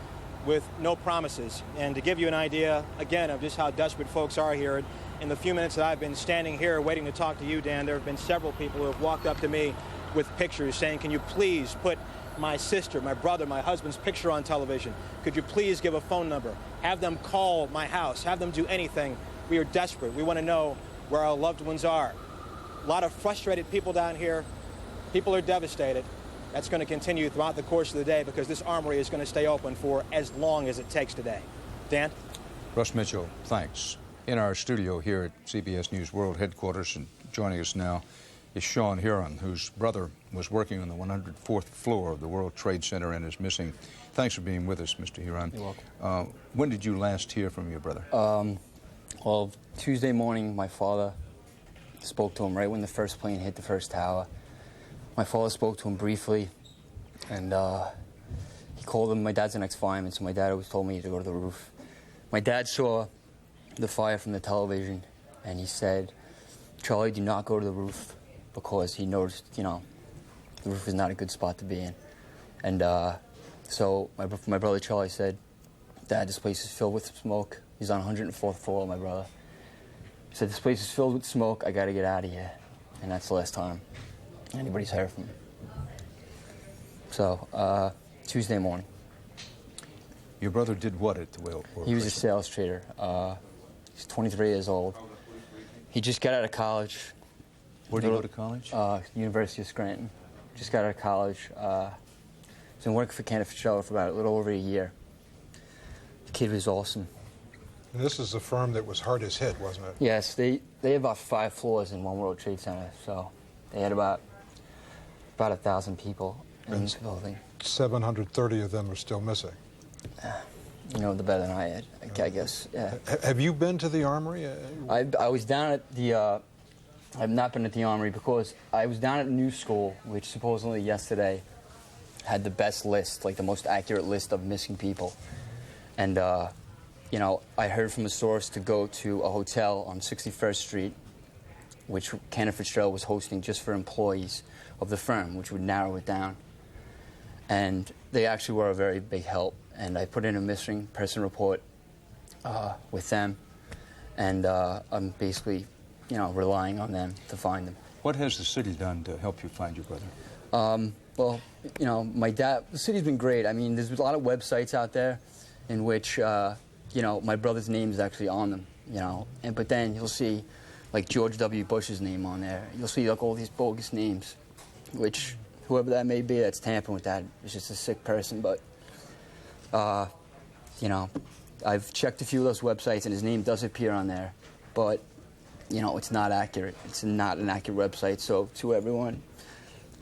with no promises. And to give you an idea, again, of just how desperate folks are here, in the few minutes that I've been standing here waiting to talk to you, Dan, there have been several people who have walked up to me with pictures saying, can you please put my sister, my brother, my husband's picture on television? Could you please give a phone number? Have them call my house. Have them do anything. We are desperate. We want to know where our loved ones are. A lot of frustrated people down here. People are devastated. That's going to continue throughout the course of the day because this Armory is going to stay open for as long as it takes today. Dan? Russ Mitchell, thanks. In our studio here at CBS News World headquarters, and joining us now is Sean Huron, whose brother was working on the 104th floor of the World Trade Center and is missing. Thanks for being with us, Mr. Huron. You're welcome. When did you last hear from your brother? Well, Tuesday morning, my father spoke to him right when the first plane hit the first tower. My father spoke to him briefly, and he called him. My dad's an ex-fireman, so my dad always told me to go to the roof. My dad saw the fire from the television, and he said, Charlie, do not go to the roof, because he noticed, you know, the roof is not a good spot to be in. And so my brother Charlie said, Dad, this place is filled with smoke. He's on 104th floor, my brother. He said, this place is filled with smoke. I got to get out of here. And that's the last time anybody's heard from him. So, Tuesday morning. Your brother did what at the World Trade Center? He was a sales trader. He's 23 years old. He just got out of college. Where did he go to college? University of Scranton. Just got out of college. He's been working for Cantor Fitzgerald for about a little over a year. The kid was awesome. And this is the firm that was hardest hit, wasn't it? Yes, they had about 5 floors in One World Trade Center, so they had about 1,000 people in the building. 730 of them are still missing. You know, the better than I had, I guess. Yeah. Have you been to the Armory? I was down at the. I've not been at the Armory because I was down at New School, which supposedly yesterday had the best list, like the most accurate list of missing people. And, you know, I heard from a source to go to a hotel on 61st Street which Cantor Fitzgerald was hosting just for employees of the firm, which would narrow it down. And they actually were a very big help. And I put in a missing person report with them, and I'm basically, relying on them to find them. What has the city done to help you find your brother? Well, the city's been great. I mean, there's a lot of websites out there in which, my brother's name is actually on them, but then you'll see, like, George W. Bush's name on there. You'll see, like, all these bogus names, which, whoever that may be that's tampering with that is just a sick person, but, I've checked a few of those websites, and his name does appear on there, but, it's not accurate. It's not an accurate website, so to everyone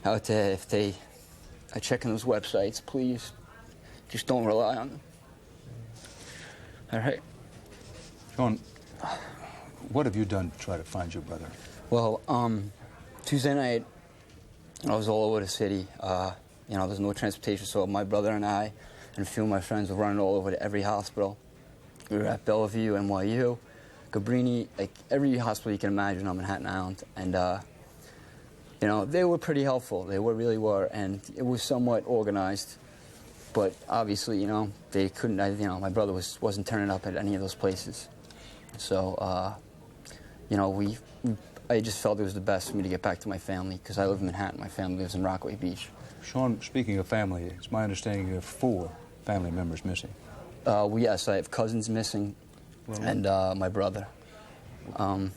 out there, if they are checking those websites, please just don't rely on them. All right? Sean, what have you done to try to find your brother? Well, Tuesday night, I was all over the city. There's no transportation, so my brother and I and a few of my friends were running all over to every hospital. We were at Bellevue, NYU, Cabrini, like every hospital you can imagine on Manhattan Island. And, they were pretty helpful. They really were. And it was somewhat organized. But obviously, they couldn't, my brother wasn't turning up at any of those places. So, I just felt it was the best for me to get back to my family because I live in Manhattan. My family lives in Rockaway Beach. Sean, speaking of family, it's my understanding you have 4 family members missing. Yes, I have cousins missing and my brother.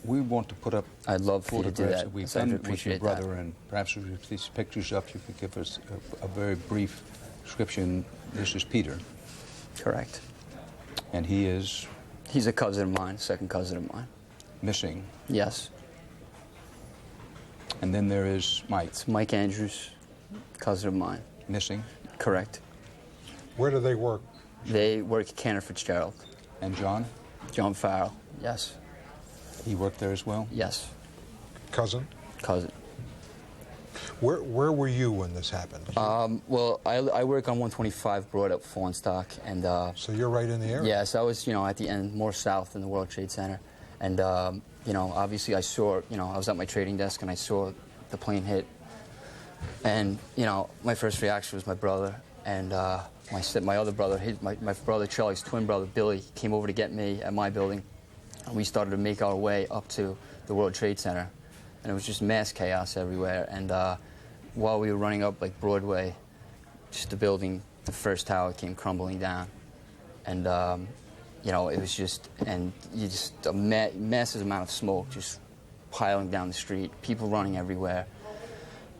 We want to put up I'd love for you to do that. We've done with your brother, and perhaps with these pictures up, you could give us a very brief description. This is Peter. Correct. And he is? He's a cousin of mine, second cousin of mine. Missing? Yes. And then there is Mike. It's Mike Andrews, cousin of mine. Missing? Correct. Where do they work? They work at Cantor Fitzgerald. And John? John Farrell, yes. He worked there as well? Yes. Cousin? Cousin. Where were you when this happened? Well, I work on 125 Broad up Fawnstock, and so you're right in the area. Yes, I was, at the end, more south than the World Trade Center, and obviously I saw, I was at my trading desk and I saw the plane hit, and my first reaction was my brother, and my other brother, my brother Charlie's twin brother Billy, came over to get me at my building, and we started to make our way up to the World Trade Center. And it was just mass chaos everywhere. And while we were running up like Broadway, just the building, the first tower came crumbling down. And, it was just, a massive amount of smoke just piling down the street, people running everywhere.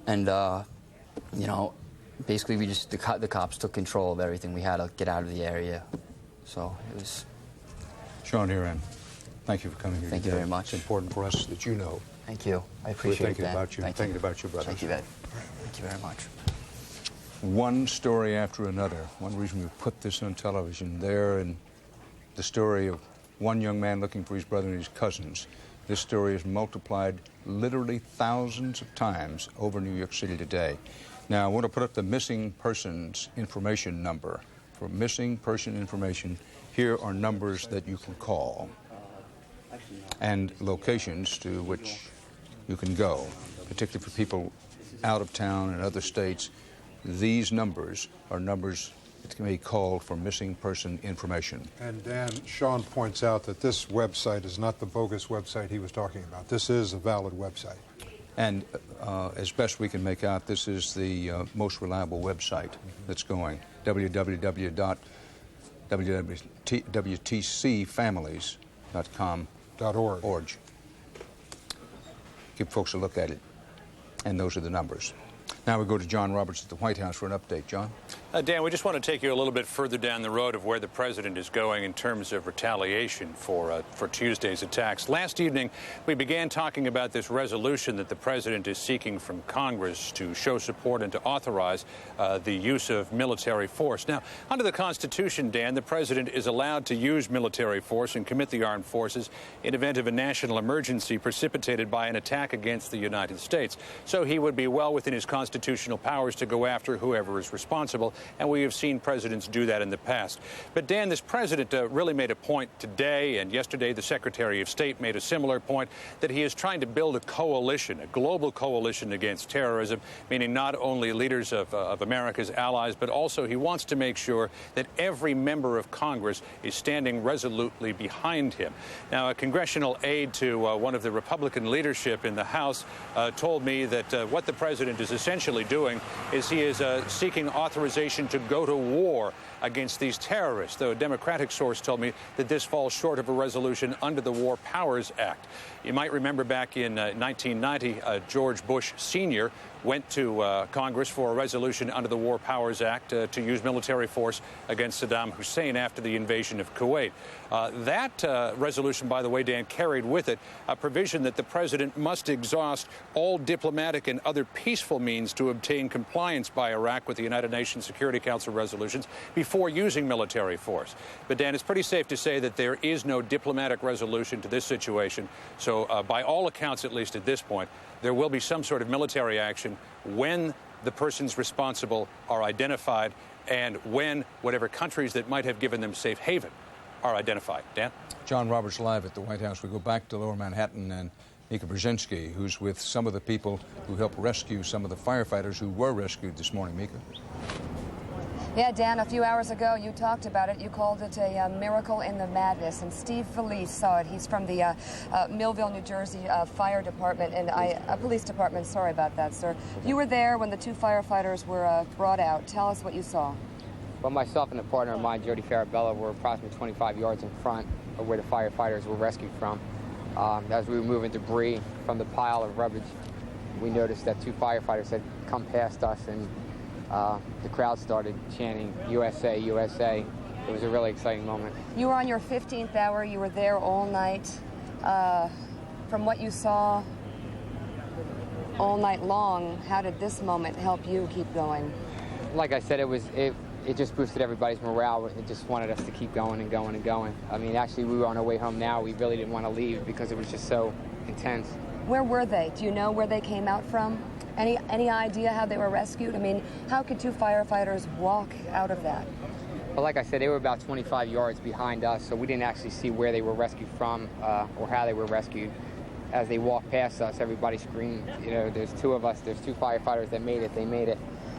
And, basically the cops took control of everything. We had to get out of the area. So it was... Sean Heron, thank you for coming here. Thank you very much. It's important for us that you know. Thank you. I appreciate that. We're thinking about your brother. Thank you, Ed. Thank you very much. One story after another. One reason we put this on television there, and the story of one young man looking for his brother and his cousins. This story is multiplied literally thousands of times over New York City today. Now, I want to put up the missing persons information number. For missing person information, here are numbers that you can call and locations to which you can go, particularly for people out of town and other states. These numbers are numbers that can be called for missing person information. And Dan, Sean points out that this website is not the bogus website he was talking about. This is a valid website. And as best we can make out, this is the most reliable website that's going, www.wtcfamilies.com.org. Give folks a look at it. And those are the numbers. Now we go to John Roberts at the White House for an update. John? Dan, we just want to take you a little bit further down the road of where the president is going in terms of retaliation for Tuesday's attacks. Last evening, we began talking about this resolution that the president is seeking from Congress to show support and to authorize the use of military force. Now, under the Constitution, Dan, the president is allowed to use military force and commit the armed forces in event of a national emergency precipitated by an attack against the United States. So he would be well within his constitutional constitutional powers to go after whoever is responsible, and we have seen presidents do that in the past. But, Dan, this president really made a point today, and yesterday the Secretary of State made a similar point, that he is trying to build a coalition, a global coalition against terrorism, meaning not only leaders of America's allies, but also he wants to make sure that every member of Congress is standing resolutely behind him. Now, a congressional aide to one of the Republican leadership in the House told me that what the president is essentially doing is he is seeking authorization to go to war against these terrorists, though a Democratic source told me that this falls short of a resolution under the War Powers Act. You might remember back in 1990, George Bush Sr. went to Congress for a resolution under the War Powers Act to use military force against Saddam Hussein after the invasion of Kuwait. That resolution, by the way, Dan, carried with it a provision that the president must exhaust all diplomatic and other peaceful means to obtain compliance by Iraq with the United Nations Security Council resolutions before using military force. But, Dan, it's pretty safe to say that there is no diplomatic resolution to this situation. So by all accounts, at least at this point, there will be some sort of military action when the persons responsible are identified and when whatever countries that might have given them safe haven are identified. Dan? John Roberts live at the White House. We go back to Lower Manhattan and Mika Brzezinski, who's with some of the people who helped rescue some of the firefighters who were rescued this morning. Mika? Yeah, Dan, a few hours ago you talked about it. You called it a miracle in the madness, and Steve Felice saw it. He's from the Millville, New Jersey Fire Department and Police Department. Sorry about that, sir. You were there when the two firefighters were brought out. Tell us what you saw. Well, myself and a partner of mine, Jody Farabella, were approximately 25 yards in front of where the firefighters were rescued from. As we were moving debris from the pile of rubbish, we noticed that two firefighters had come past us, and the crowd started chanting, "USA, USA." It was a really exciting moment. You were on your 15th hour. You were there all night. From what you saw all night long, how did this moment help you keep going? Like I said, it just boosted everybody's morale. It just wanted us to keep going and going and going. I mean, actually, we were on our way home now. We really didn't want to leave because it was just so intense. Where were they? Do you know where they came out from? Any idea how they were rescued? I mean, how could two firefighters walk out of that? Well, like I said, they were about 25 yards behind us, so we didn't actually see where they were rescued from or how they were rescued. As they walked past us, everybody screamed. You know, there's two of us. There's two firefighters that made it. They made it.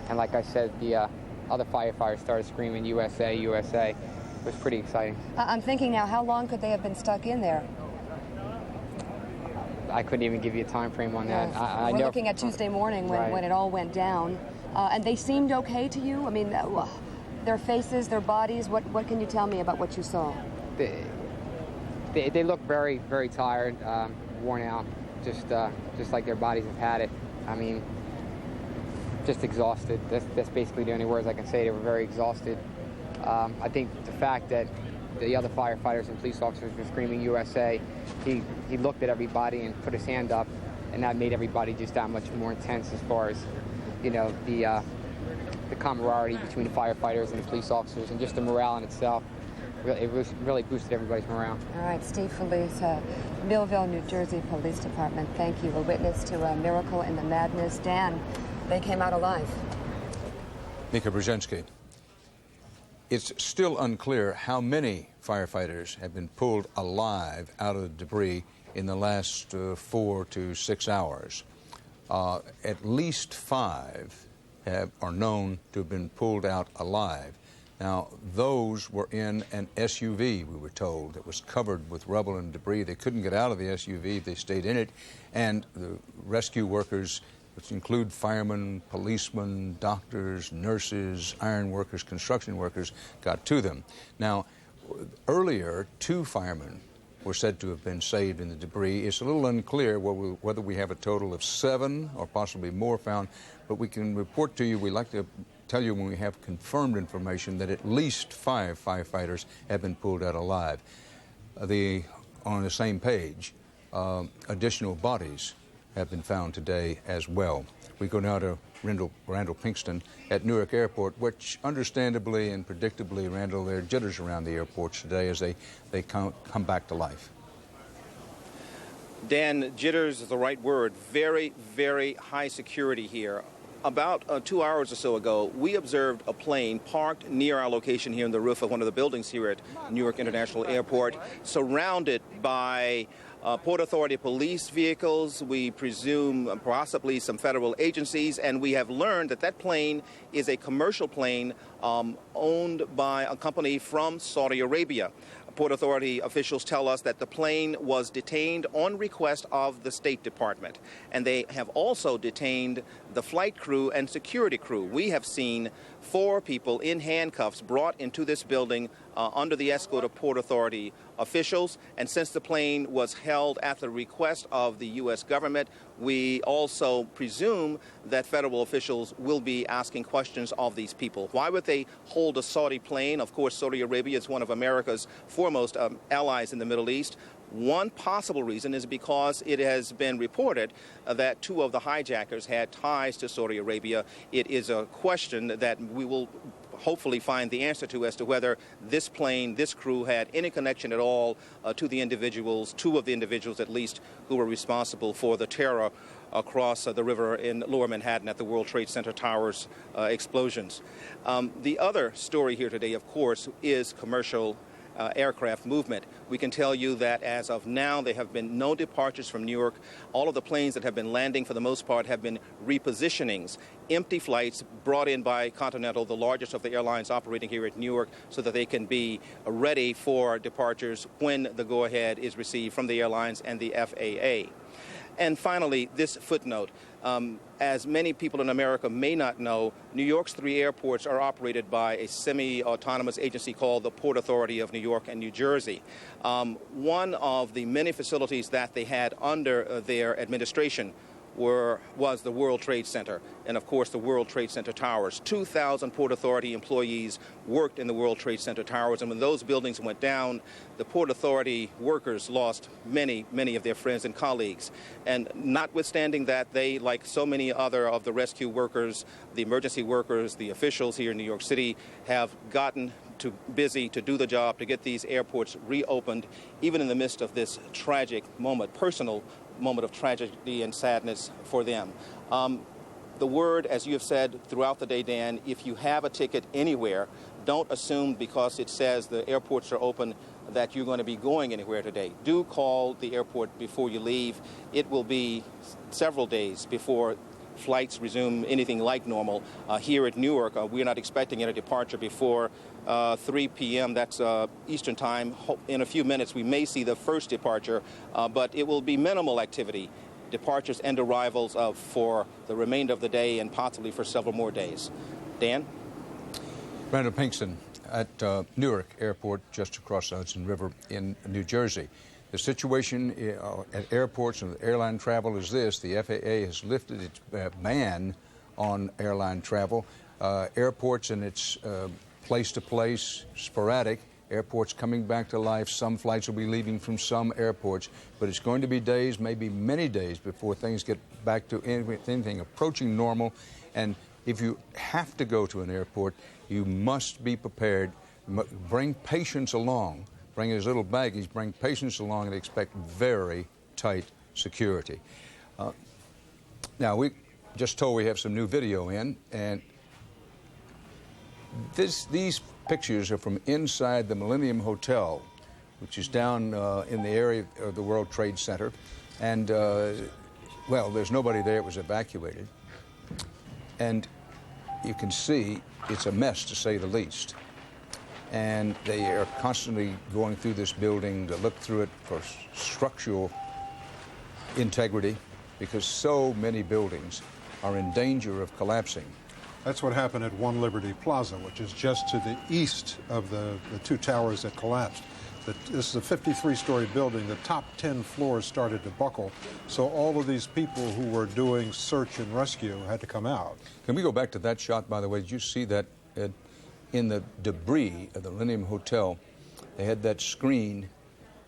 And like I said, the other firefighters started screaming, "USA, USA." It was pretty exciting. I'm thinking now, how long could they have been stuck in there? I couldn't even give you a time frame on that. Yeah. We're looking at Tuesday morning when it all went down. And they seemed okay to you? I mean, their faces, their bodies, what can you tell me about what you saw? They look very, very tired, worn out, just like their bodies have had it. I mean, just exhausted. That's basically the only words I can say. They were very exhausted. I think the fact that the other firefighters and police officers were screaming USA, he looked at everybody and put his hand up, and that made everybody just that much more intense as far as, you know, the camaraderie between the firefighters and the police officers, and just the morale in itself. It really boosted everybody's morale. All right, Steve Felice, Millville, New Jersey Police Department. Thank you. A witness to a miracle in the madness. Dan, they came out alive. Mika Brzezinski. It's still unclear how many firefighters have been pulled alive out of the debris in the last 4 to 6 hours. At least 5 are known to have been pulled out alive. Now, those were in an SUV, we were told, that was covered with rubble and debris. They couldn't get out of the SUV. They stayed in it. And the rescue workers, which include firemen, policemen, doctors, nurses, iron workers, construction workers, got to them. Now, earlier, 2 firemen were said to have been saved in the debris. It's a little unclear whether we have a total of 7 or possibly more found, but we can report to you, we like to tell you when we have confirmed information that at least 5 firefighters have been pulled out alive. On the same page, additional bodies have been found today as well. We go now to Randall Pinkston at Newark Airport, which understandably and predictably, Randall, there are jitters around the airports today as they come back to life. Dan, jitters is the right word. Very, very high security here. About 2 hours or so ago, we observed a plane parked near our location here in the roof of one of the buildings here at Newark International Airport, surrounded by Port Authority police vehicles, we presume possibly some federal agencies, and we have learned that that plane is a commercial plane owned by a company from Saudi Arabia. Port Authority officials tell us that the plane was detained on request of the State Department, and they have also detained the flight crew and security crew. We have seen 4 people in handcuffs brought into this building under the escort of Port Authority officials, and since the plane was held at the request of the U.S. government, we also presume that federal officials will be asking questions of these people. Why would they hold a Saudi plane? Of course, Saudi Arabia is one of America's foremost allies in the Middle East. One possible reason is because it has been reported that 2 of the hijackers had ties to Saudi Arabia. It is a question that we will hopefully find the answer to as to whether this plane, this crew, had any connection at all to the individuals, 2 of the individuals at least, who were responsible for the terror across the river in Lower Manhattan at the World Trade Center Towers explosions. The other story here today, of course, is commercial aircraft movement. We can tell you that as of now, there have been no departures from Newark. All of the planes that have been landing, for the most part, have been repositionings, empty flights brought in by Continental, the largest of the airlines operating here at Newark, so that they can be ready for departures when the go-ahead is received from the airlines and the FAA. And finally, this footnote. As many people in America may not know, New York's 3 airports are operated by a semi-autonomous agency called the Port Authority of New York and New Jersey. One of the many facilities that they had under their administration was the World Trade Center, and of course the World Trade Center Towers. 2,000 Port Authority employees worked in the World Trade Center Towers, and when those buildings went down, the Port Authority workers lost many of their friends and colleagues. And notwithstanding that, they, like so many other of the rescue workers, the emergency workers, the officials here in New York City, have gotten too busy to do the job to get these airports reopened, even in the midst of this tragic moment, personal moment of tragedy and sadness for them. The word, as you have said throughout the day, Dan, if you have a ticket anywhere, don't assume because it says the airports are open that you're going to be going anywhere today. Do call the airport before you leave. It will be several days before flights resume anything like normal. Here at Newark, we're not expecting any departure before 3 p.m. That's Eastern time. In a few minutes, we may see the first departure, but it will be minimal activity, departures and arrivals for the remainder of the day and possibly for several more days. Dan? Randall Pinkston at Newark Airport, just across the Hudson River in New Jersey. The situation at airports and airline travel is this. The FAA has lifted its ban on airline travel. Airports and its place-to-place, sporadic, airports coming back to life. Some flights will be leaving from some airports, but it's going to be days, maybe many days, before things get back to anything approaching normal. And if you have to go to an airport, you must be prepared. Bring patients along. Bring his little baggage, bring patients along, and expect very tight security. Now, we just told we have some new video in, and these pictures are from inside the Millennium Hotel, which is down in the area of the World Trade Center. And, well, there's nobody there. It was evacuated. And you can see it's a mess, to say the least. And they are constantly going through this building to look through it for structural integrity, because so many buildings are in danger of collapsing. That's what happened at One Liberty Plaza, which is just to the east of the 2 towers that collapsed. This is a 53-story building. The top 10 floors started to buckle, so all of these people who were doing search and rescue had to come out. Can we go back to that shot, by the way? Did you see that? In the debris of the Millennium Hotel, they had that screen,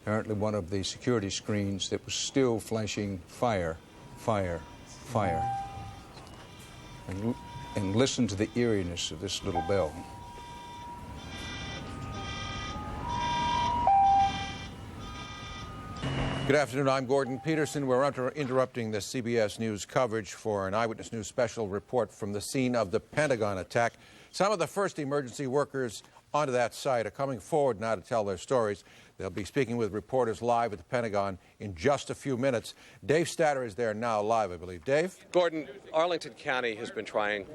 apparently one of the security screens, that was still flashing fire, fire, fire. And listen to the eeriness of this little bell. Good afternoon. I'm Gordon Peterson. We're interrupting the CBS News coverage for an Eyewitness News special report from the scene of the Pentagon attack. Some of the first emergency workers onto that site are coming forward now to tell their stories. They'll be speaking with reporters live at the Pentagon in just a few minutes. Dave Statter is there now live, I believe. Dave? Gordon, Arlington County has been trying,